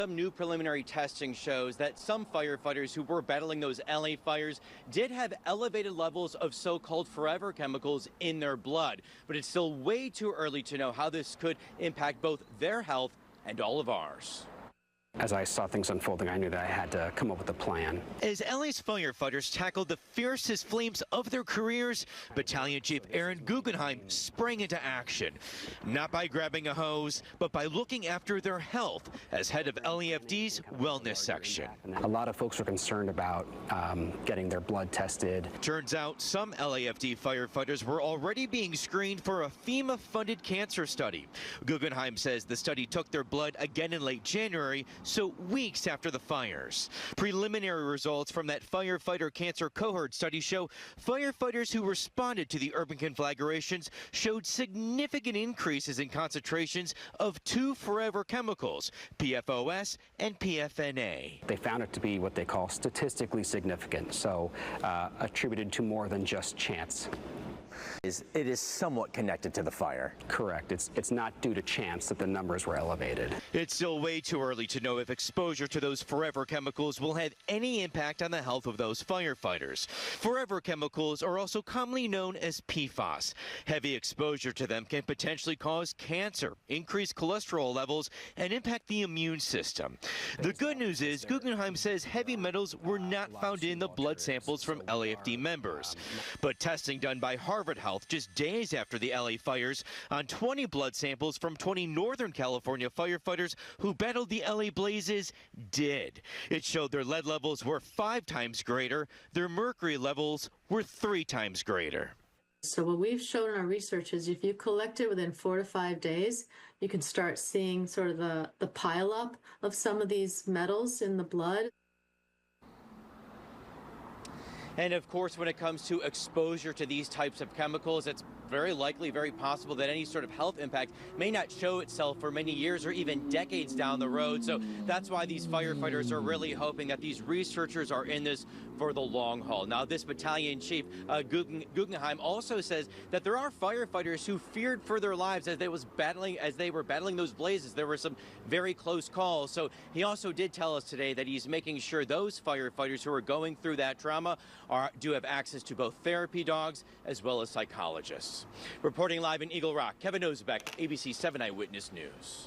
Some new preliminary testing shows that some firefighters who were battling those LA fires did have elevated levels of so-called forever chemicals in their blood. But it's still way too early to know how this could impact both their health and all of ours. As I saw things unfolding, I knew that I had to come up with a plan. As LA's firefighters tackled the fiercest flames of their careers, Battalion Chief Aaron Guggenheim sprang into action. Not by grabbing a hose, but by looking after their health as head of LAFD's wellness section. A lot of folks were concerned about getting their blood tested. Turns out some LAFD firefighters were already being screened for a FEMA-funded cancer study. Guggenheim says the study took their blood again in late January, so weeks after the fires. Preliminary results from that firefighter cancer cohort study show firefighters who responded to the urban conflagrations showed significant increases in concentrations of two forever chemicals, PFOS and PFNA. They found it to be what they call statistically significant, so attributed to more than just chance. It is somewhat connected to the fire. Correct. It's not due to chance that the numbers were elevated. It's still way too early to know if exposure to those forever chemicals will have any impact on the health of those firefighters. Forever chemicals are also commonly known as PFAS. Heavy exposure to them can potentially cause cancer, increase cholesterol levels, and impact the immune system. The good news is Guggenheim says heavy metals were not found in the blood samples from LAFD members. But testing done by Harvard Health just days after the LA fires on 20 blood samples from 20 Northern California firefighters who battled the LA blazes did. It showed their lead levels were 5 times greater, their mercury levels were 3 times greater. So what we've shown in our research is if you collect it within 4 to 5 days, you can start seeing sort of the pileup of some of these metals in the blood. And of course, when it comes to exposure to these types of chemicals, it's very likely, very possible that any sort of health impact may not show itself for many years or even decades down the road. So that's why these firefighters are really hoping that these researchers are in this for the long haul. Now, this battalion chief, Guggenheim, also says that there are firefighters who feared for their lives as they were battling those blazes. There were some very close calls. So he also did tell us today that he's making sure those firefighters who are going through that trauma do have access to both therapy dogs as well as psychologists. Reporting live in Eagle Rock, Kevin Nosbeck, ABC7 Eyewitness News.